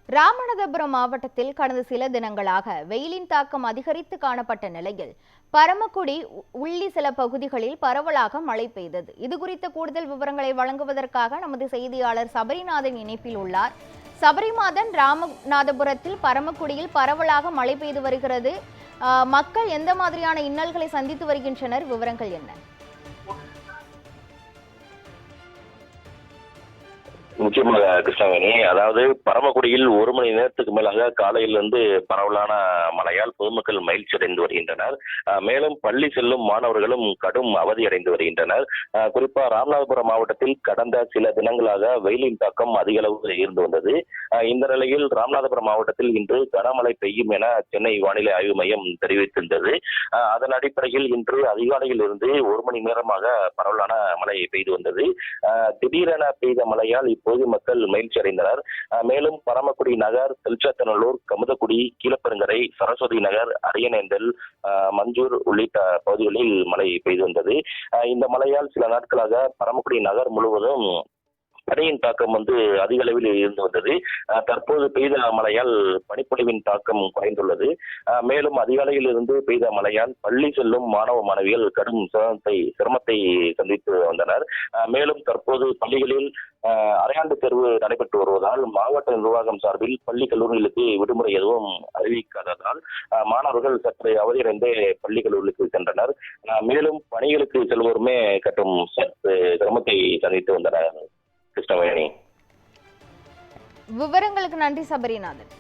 ராமநாதபுரம் மாவட்டத்தில் கடந்த சில தினங்களாக வெயிலின் தாக்கம் அதிகரித்து காணப்பட்ட நிலையில் பரமக்குடி உள்ளி சில பகுதிகளில் பரவலாக மழை பெய்தது. இதுகுறித்த கூடுதல் விவரங்களை வழங்குவதற்காக நமது செய்தியாளர் சபரிநாதன் இணைப்பில் உள்ளார். சபரிநாதன், ராமநாதபுரத்தில் பரமக்குடியில் பரவலாக மழை பெய்து வருகிறது. மக்கள் எந்த மாதிரியான இன்னல்களை சந்தித்து வருகின்றனர்? விவரங்கள் என்ன? நிச்சயமாக கிருஷ்ணவேணி, அதாவது பரமக்குடியில் 1 மணி நேரத்துக்கு மேலாக காலையிலிருந்து பரவலான மழையால் பொதுமக்கள் மகிழ்ச்சி அடைந்து வருகின்றனர். மேலும் பள்ளி செல்லும் மாணவர்களும் கடும் அவதி அடைந்து வருகின்றனர். குறிப்பா ராமநாதபுரம் மாவட்டத்தில் கடந்த சில தினங்களாக வெயிலின் தாக்கம் அதிக அளவு இருந்து வந்தது. இந்த நிலையில் ராமநாதபுரம் மாவட்டத்தில் இன்று கனமழை பெய்யும் என சென்னை வானிலை ஆய்வு மையம் தெரிவித்திருந்தது. அதன் அடிப்படையில் இன்று அதிகாலையில் இருந்து 1 மணி நேரமாக பரவலான மழை பெய்து வந்தது. திடீரென பெய்த மழையால் இப்போது மக்கள் மகிழ்ச்சி அடைந்தனர். மேலும் பரமக்குடி நகர், தெல்சத்தநல்லூர், கமுதக்குடி, கீழப்பெருங்கரை, சரஸ்வதி நகர், அரியநேந்தல், மஞ்சூர் உள்ளிட்ட பகுதிகளில் மழை பெய்து வந்தது. இந்த மழையால் சில நாட்களாக பரமக்குடி நகர் முழுவதும் பனியின் தாக்கம் அதிக அளவில் இருந்து வந்தது. தற்போது பெய்த மழையால் பனிப்பொழிவின் தாக்கம் குறைந்துள்ளது. மேலும் அதிகாலையில் இருந்து பெய்த மழையால் பள்ளி செல்லும் மாணவ மாணவிகள் கடும் சிரமத்தை சந்தித்து வந்தனர். மேலும் தற்போது பள்ளிகளில் அரையாண்டு தேர்வு நடைபெற்று வருவதால் மாவட்ட நிர்வாகம் சார்பில் பள்ளி கல்லூரிகளுக்கு விடுமுறை எதுவும் அறிவிக்காததால் மாணவர்கள் சற்று அவதியடைந்து பள்ளி கல்லூரிகளுக்கு சென்றனர். மேலும் பணிகளுக்கு செல்வோருமே கட்டும் சற்று சிரமத்தை சந்தித்து வந்தனர். கிருஷ்ணவேணி, விவரங்களுக்கு நன்றி சபரிநாதன்.